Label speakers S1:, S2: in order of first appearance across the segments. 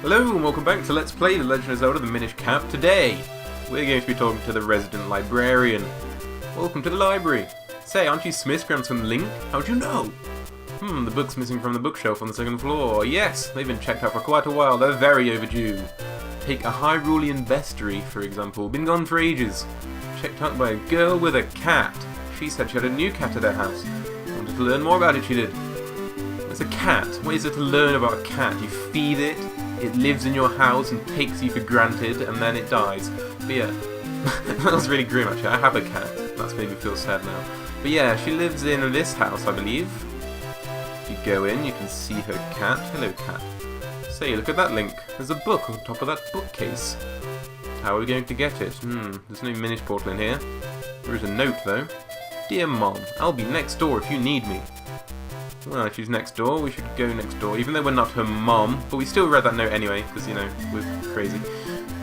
S1: Hello and welcome back to Let's Play The Legend of Zelda, the Minish Cap. Today, we're going to be talking to the resident librarian. Welcome to the library. Say, aren't you Smith's grandson Link? How'd you know? The book's missing from the bookshelf on the second floor. Yes, they've been checked out for quite a while. They're very overdue. Take a Hyrulean bestiary, for example. Been gone for ages. Checked out by a girl with a cat. She said she had a new cat at her house. Wanted to learn more about it, she did. It's a cat. What is there to learn about a cat? You feed it. It lives in your house and takes you for granted, and then it dies. But yeah, that was really grim actually. I have a cat. That's made me feel sad now. But yeah, she lives in this house, I believe. If you go in, you can see her cat. Hello, cat. Say, look at that, Link. There's a book on top of that bookcase. How are we going to get it? There's no Minish portal in here. There is a note, though. Dear Mom, I'll be next door if you need me. Well, she's next door, we should go next door, even though we're not her mom, but we still read that note anyway, because, you know, we're crazy.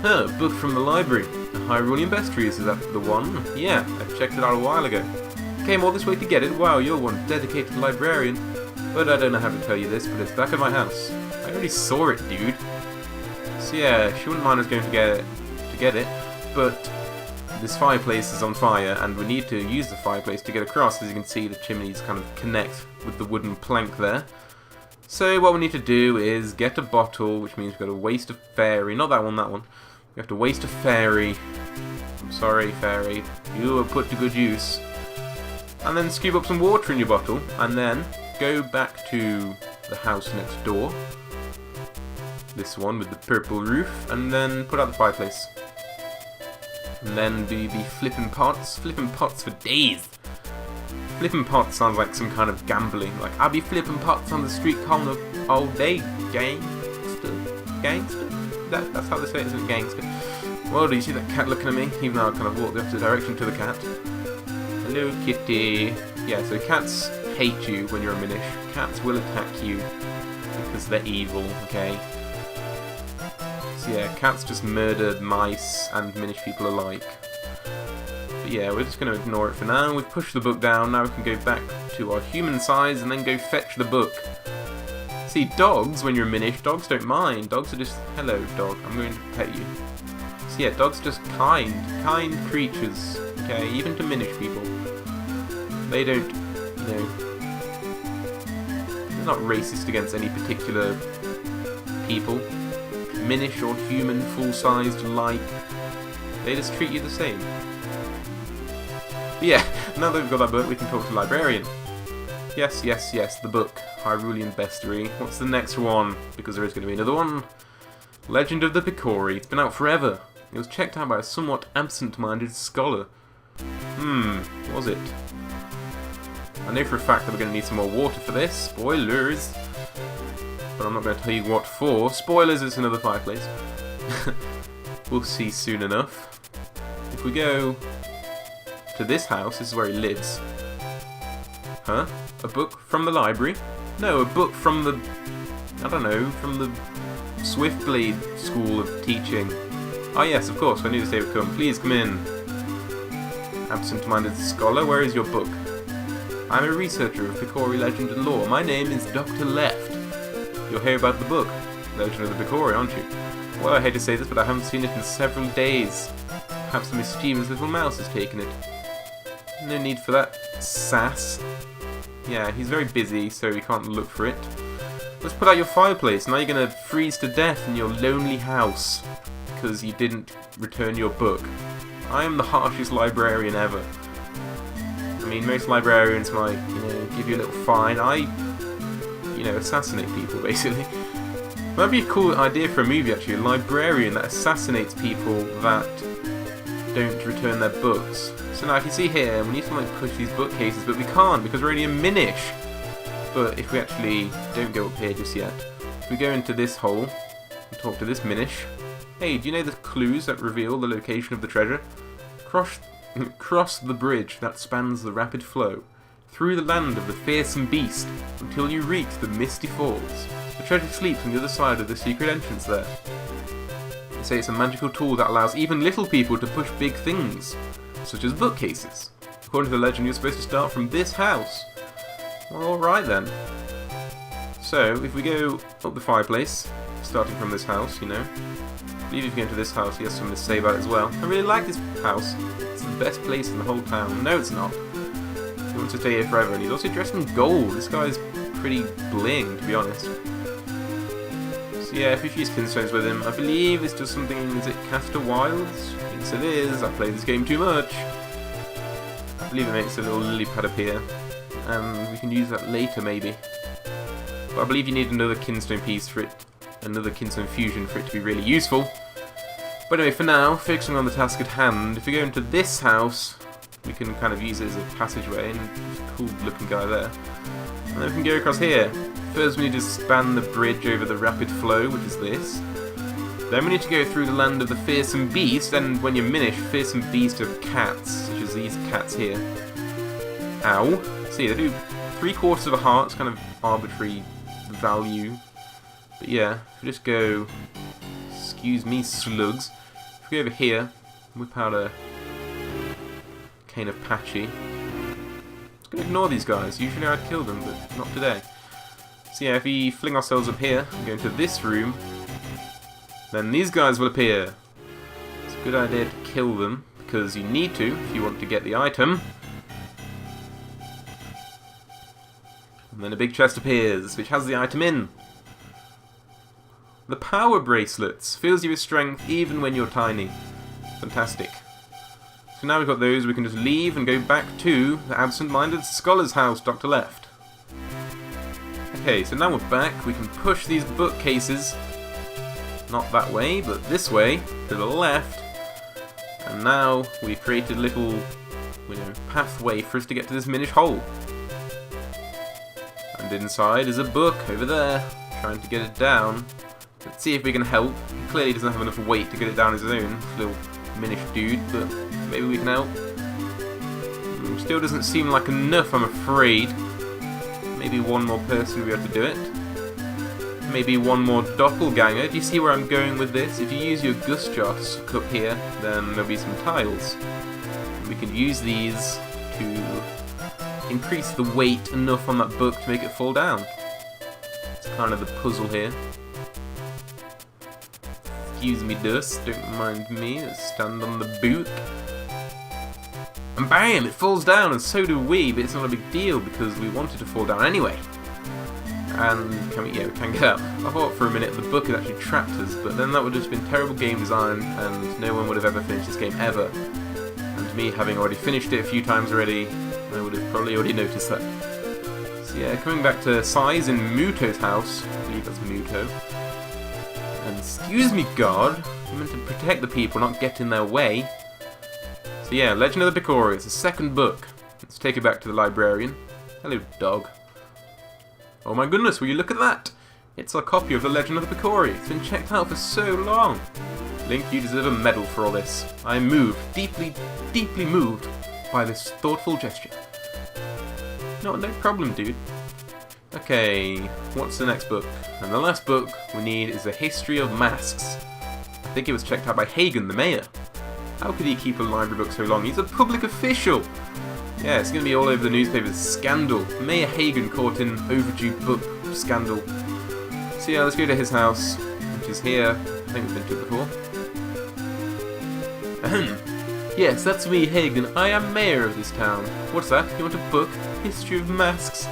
S1: Book from the library. The Hyrulean bestiary, is that the one? Yeah, I checked it out a while ago. Came all this way to get it? Wow, you're one dedicated librarian. But I don't know how to tell you this, but it's back at my house. I already saw it, dude. So yeah, she wouldn't mind us going to get it, but this fireplace is on fire, and we need to use the fireplace to get across. As you can see, the chimneys kind of connect with the wooden plank there. So what we need to do is get a bottle, which means we've got to waste a fairy. Not that one, that one. We have to waste a fairy. I'm sorry, fairy. You were put to good use. And then scoop up some water in your bottle, and then go back to the house next door. This one with the purple roof, and then put out the fireplace. And then be flipping pots for days. Flipping pots sounds like some kind of gambling. Like, I'll be flipping pots on the street corner all day, gangster. That's how they say it, isn't it, gangster? Well, do you see that cat looking at me? Even though I kind of walked the opposite direction to the cat. Hello, kitty. Yeah, so cats hate you when you're a Minish. Cats will attack you because they're evil, okay? So yeah, cats just murder mice and Minish people alike. But yeah, we're just going to ignore it for now. We've pushed the book down, now we can go back to our human size and then go fetch the book. See, dogs, when you're a Minish, dogs don't mind. Dogs are just, hello dog, I'm going to pet you. So yeah, dogs are just kind creatures, okay, even to Minish people. They don't, you know, they're not racist against any particular people. Minish or human, full-sized alike. They just treat you the same. But yeah, now that we've got that book, we can talk to the librarian. Yes, the book. Hyrulean bestiary. What's the next one? Because there is going to be another one. Legend of the Picori. It's been out forever. It was checked out by a somewhat absent-minded scholar. Was it? I know for a fact that we're going to need some more water for this. Spoilers! But I'm not going to tell you what for. Spoilers, it's another fireplace. We'll see soon enough. If we go to this house, this is where he lives. Huh? A book from the library? No, a book from the, I don't know, from the Swiftblade School of Teaching. Ah yes, of course, I knew this day would come. Please come in. Absent-minded scholar, where is your book? I'm a researcher of Picori legend and lore. My name is Dr. Left. You'll hear about the book, Legend of the Picori, aren't you? Well, I hate to say this, but I haven't seen it in several days. Perhaps the mischievous little mouse has taken it. No need for that sass. Yeah, he's very busy, so he can't look for it. Let's put out your fireplace. Now you're going to freeze to death in your lonely house because you didn't return your book. I am the harshest librarian ever. I mean, most librarians might, you know, give you a little fine. I, you know, assassinate people, basically. That'd be a cool idea for a movie, actually. A librarian that assassinates people that don't return their books. So now, if you see here, we need to like push these bookcases, but we can't because we're only a Minish. But if we actually don't go up here just yet, if we go into this hole and talk to this Minish. Hey, do you know the clues that reveal the location of the treasure? Cross the bridge that spans the rapid flow, through the land of the fearsome beast, until you reach the misty falls. The treasure sleeps on the other side of the secret entrance there. They say it's a magical tool that allows even little people to push big things, such as bookcases. According to the legend, you're supposed to start from this house. Well, alright then. So, if we go up the fireplace, starting from this house, you know. I believe if you go into this house, he has something to say about it as well. I really like this house. It's the best place in the whole town. No, it's not. He wants to stay here forever, and he's also dressed in gold. This guy's pretty bling, to be honest. So yeah, if you use Kinstones with him, I believe it's just something, is it Caster Wilds? Yes it is, I played this game too much. I believe it makes a little lily pad appear, and we can use that later maybe. But I believe you need another Kinstone piece for it, another Kinstone Fusion for it to be really useful. But anyway, for now, focusing on the task at hand, if we go into this house, we can kind of use it as a passageway, and there's a cool looking guy there. And then we can go across here. First we need to span the bridge over the rapid flow, which is this. Then we need to go through the land of the fearsome beast, and when you're Minish, fearsome beast of cats, such as these cats here. Ow. See, they do 3/4 of a heart, it's kind of arbitrary value. But yeah, if we just go, excuse me slugs, if we go over here, whip out a cane of Patchy. Just gonna ignore these guys, usually I'd kill them, but not today. So yeah, if we fling ourselves up here, and go into this room, then these guys will appear. It's a good idea to kill them, because you need to if you want to get the item. And then a big chest appears, which has the item in. The power bracelets fills you with strength even when you're tiny. Fantastic. So now we've got those, we can just leave and go back to the absent-minded scholar's house, Dr. Left. Okay, so now we're back, we can push these bookcases, not that way, but this way, to the left, and now we've created a little, you know, pathway for us to get to this Minish hole. And inside is a book over there, trying to get it down. Let's see if we can help. He clearly doesn't have enough weight to get it down his own, little Minish dude, but maybe we can help. Still doesn't seem like enough, I'm afraid. Maybe one more person will be able to do it. Maybe one more doppelganger. Do you see where I'm going with this? If you use your Gustjoss cup here, then there'll be some tiles. We can use these to increase the weight enough on that book to make it fall down. It's kind of the puzzle here. Excuse me, dust, don't mind me. Let's stand on the book. And bam! It falls down, and so do we, but it's not a big deal because we wanted to fall down anyway. And we can get out. I thought for a minute the book had actually trapped us, but then that would have just been terrible game design, and no one would have ever finished this game ever. And me, having already finished it a few times already, I would have probably already noticed that. So yeah, coming back to Sai's in Muto's house. I believe that's Muto. And excuse me, God, you meant to protect the people, not get in their way. So yeah, Legend of the Picori, it's the second book. Let's take it back to the librarian. Hello, dog. Oh my goodness, will you look at that? It's a copy of the Legend of the Picori. It's been checked out for so long. Link, you deserve a medal for all this. I am moved, deeply, deeply moved by this thoughtful gesture. No problem, dude. Okay, what's the next book? And the last book we need is a history of masks. I think it was checked out by Hagen, the mayor. How could he keep a library book so long? He's a public official! Yeah, it's going to be all over the newspapers. Scandal. Mayor Hagen caught in overdue book scandal. So yeah, let's go to his house, which is here. I think we've been to it before. Yes, that's me, Hagen. I am mayor of this town. What's that? You want a book? History of masks.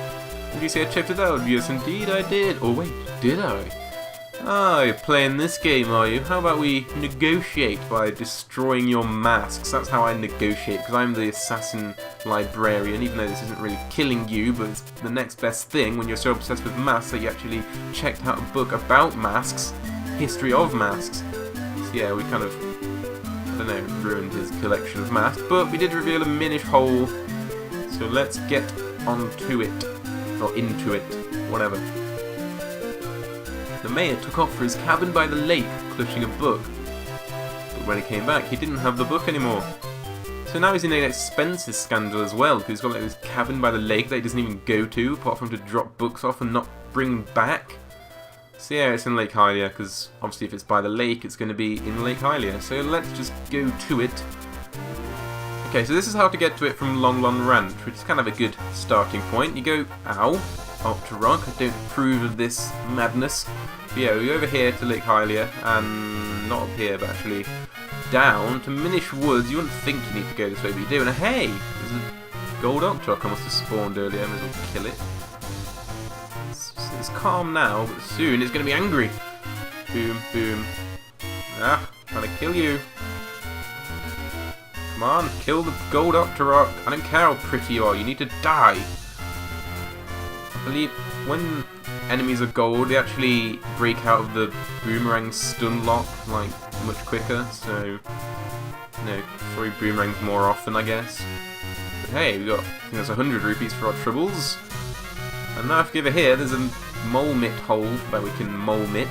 S1: Did you say I checked it out? Yes, indeed I did. Oh wait, did I? Ah, you're playing this game, are you? How about we negotiate by destroying your masks? That's how I negotiate, because I'm the assassin librarian, even though this isn't really killing you, but it's the next best thing when you're so obsessed with masks that you actually checked out a book about masks, history of masks. So yeah, we kind of, I don't know, ruined his collection of masks, but we did reveal a Minish hole, so let's get onto it, or into it, whatever. The mayor took off for his cabin by the lake, clutching a book. But when he came back, he didn't have the book anymore. So now he's in an expenses scandal as well, because he's got like this cabin by the lake that he doesn't even go to, apart from to drop books off and not bring back. So yeah, it's in Lake Hylia, because obviously if it's by the lake, it's going to be in Lake Hylia. So let's just go to it. Okay, so this is how to get to it from Long Long Ranch, which is kind of a good starting point. You go, ow, Octorok. I don't approve of this madness. But yeah, we go over here to Lake Hylia, and not up here, but actually down to Minish Woods. You wouldn't think you need to go this way, but you do. And hey, there's a gold Octorok I must have spawned earlier. I may as well kill it. It's calm now, but soon it's going to be angry. Boom, boom. Ah, trying to kill you. Come on, kill the gold Octorok. I don't care how pretty you are, you need to die. I believe when enemies are gold, they actually break out of the boomerang stun lock like much quicker, so you know, throw boomerangs more often, I guess. But hey, we got, I think that's 100 rupees for our troubles. And now if you go over here, there's a mole mitt hole that we can mole mitt,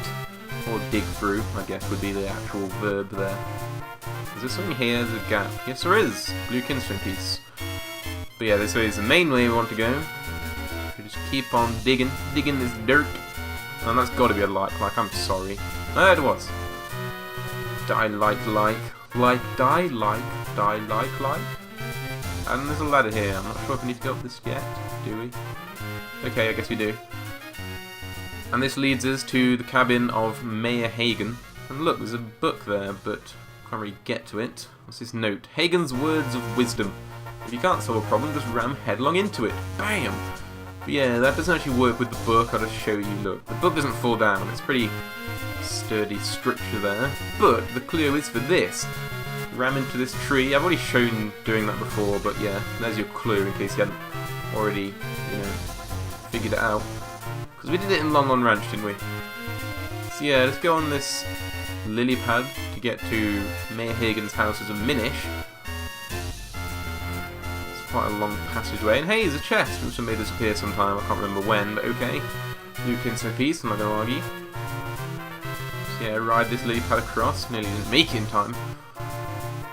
S1: or dig through, I guess would be the actual verb there. Is there something here? There's a gap. Yes, there is. Blue Kinstone piece. But yeah, this way is the main way we want to go. We just keep on digging this dirt. And that's got to be a like, I'm sorry. No, it was. Die like. And there's a ladder here. I'm not sure if we need to go up this yet. Do we? Okay, I guess we do. And this leads us to the cabin of Mayor Hagen. And look, there's a book there, but can't really get to it. What's this note? Hagen's words of wisdom. If you can't solve a problem, just ram headlong into it. Bam! But yeah, that doesn't actually work with the book. I'll just show you. Look, the book doesn't fall down. It's pretty sturdy structure there. But the clue is for this. Ram into this tree. I've already shown doing that before, but yeah, there's your clue in case you hadn't already, figured it out. Because we did it in Long On Ranch, didn't we? So yeah, let's go on this lily pad to get to Mayor Hagen's house as a Minish. It's quite a long passageway. And hey, there's a chest, which made disappear sometime. I can't remember when, but okay. Blue Kinstone piece, I'm not going to argue. So yeah, ride this lily pad across. Nearly didn't make it in time.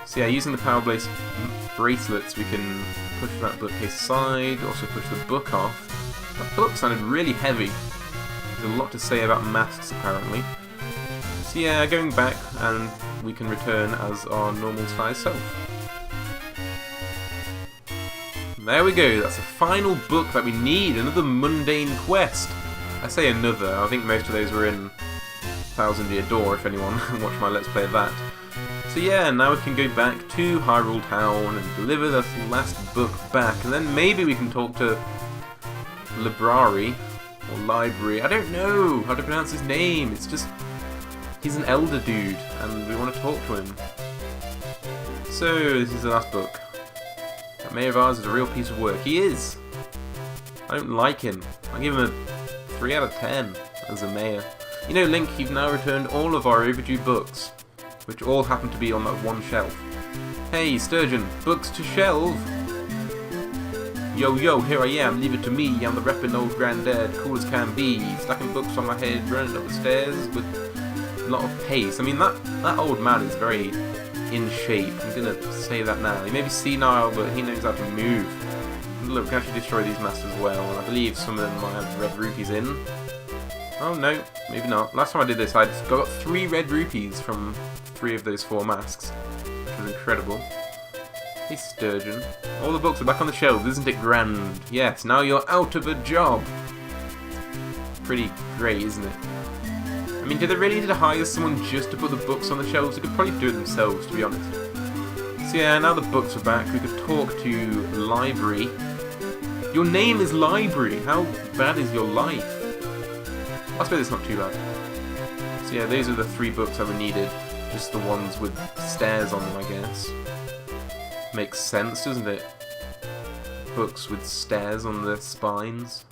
S1: So yeah, using the power bracelets, we can push that bookcase aside, also push the book off. That book sounded really heavy. There's a lot to say about masks, apparently. So yeah, going back, and we can return as our normal size self. There we go, that's the final book that we need, another mundane quest. I say another, I think most of those were in Thousand Year Door, if anyone watched my Let's Play of that. So yeah, now we can go back to Hyrule Town and deliver this last book back, and then maybe we can talk to Library, or Library, I don't know how to pronounce his name, it's just, he's an elder dude, and we want to talk to him. So, this is the last book. That mayor of ours is a real piece of work. He is! I don't like him. I give him a 3 out of 10 as a mayor. You know, Link, you've now returned all of our overdue books, which all happen to be on that one shelf. Hey, Sturgeon, books to shelve! Yo, yo, here I am, leave it to me, I'm the reppin' old granddad, cool as can be, stacking books on my head, running up the stairs with a lot of pace. I mean, that old man is very in shape, I'm gonna say that now. He may be senile, but he knows how to move. Look, we can actually destroy these masks as well, and I believe some of them might have red rupees in. Oh no, maybe not. Last time I did this, I got 3 red rupees from 3 of those 4 masks, which was incredible. Hey Sturgeon, all the books are back on the shelves, isn't it grand? Yes, now you're out of a job. Pretty great, isn't it? I mean, do they really need to hire someone just to put the books on the shelves? They could probably do it themselves, to be honest. So yeah, now the books are back, we could talk to Library. Your name is Library, how bad is your life? I suppose it's not too bad. So yeah, those are the 3 books that we needed. Just the ones with stairs on them, I guess. Makes sense, doesn't it? Books with stairs on their spines.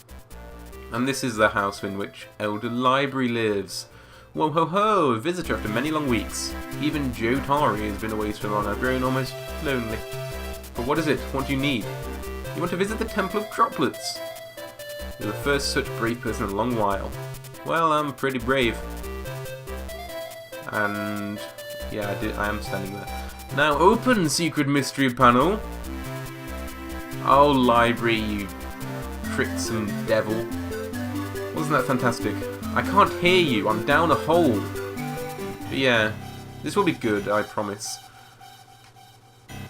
S1: And this is the house in which Elder Library lives. Whoa ho ho, a visitor after many long weeks. Even Joe Tari has been away so long I've grown almost lonely. But what is it? What do you need? You want to visit the Temple of Droplets? You're the first such brave person in a long while. Well, I'm pretty brave. And yeah, I am standing there. Now open, secret mystery panel. Oh, Library, you tricksome devil. Wasn't that fantastic? I can't hear you, I'm down a hole. But yeah, this will be good, I promise.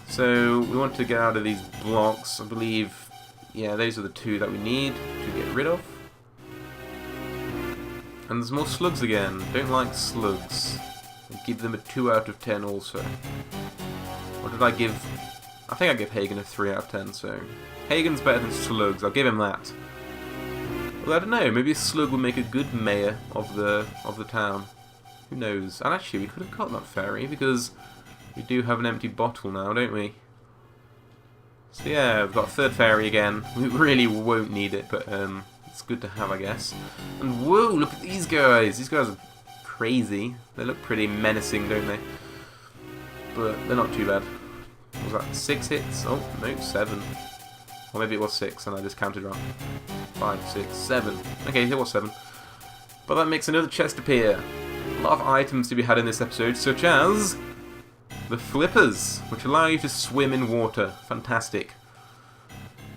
S1: So, we want to get out of these blocks, I believe. Yeah, those are the 2 that we need to get rid of. And there's more slugs again. Don't like slugs. I'll give them a 2 out of 10 also. Or did I give... I think I gave Hagen a 3 out of 10, so... Hagen's better than slugs, I'll give him that. Well, I don't know, maybe a slug will make a good mayor of the town. Who knows? And actually, we could have got that fairy, because we do have an empty bottle now, don't we? So yeah, we've got a third fairy again. We really won't need it, but it's good to have, I guess. And whoa, look at these guys! These guys are crazy. They look pretty menacing, don't they? But they're not too bad. What was that? 6 hits? Oh, no, 7. Or maybe it was 6 and I just counted wrong. 5, 6, 7. Okay, it was 7. But that makes another chest appear. A lot of items to be had in this episode, such as the flippers, which allow you to swim in water. Fantastic.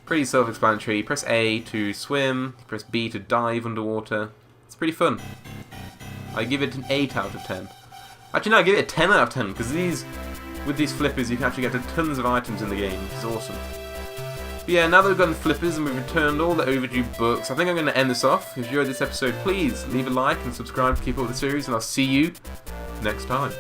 S1: Pretty self-explanatory. You press A to swim, you press B to dive underwater. It's pretty fun. I give it an 8 out of 10. Actually, no, I give it a 10 out of 10, because with these flippers you can actually get to tons of items in the game. It's awesome. But yeah, now that we've got the flippers and we've returned all the overdue books, I think I'm going to end this off. If you enjoyed this episode, please leave a like and subscribe to keep up with the series, and I'll see you next time.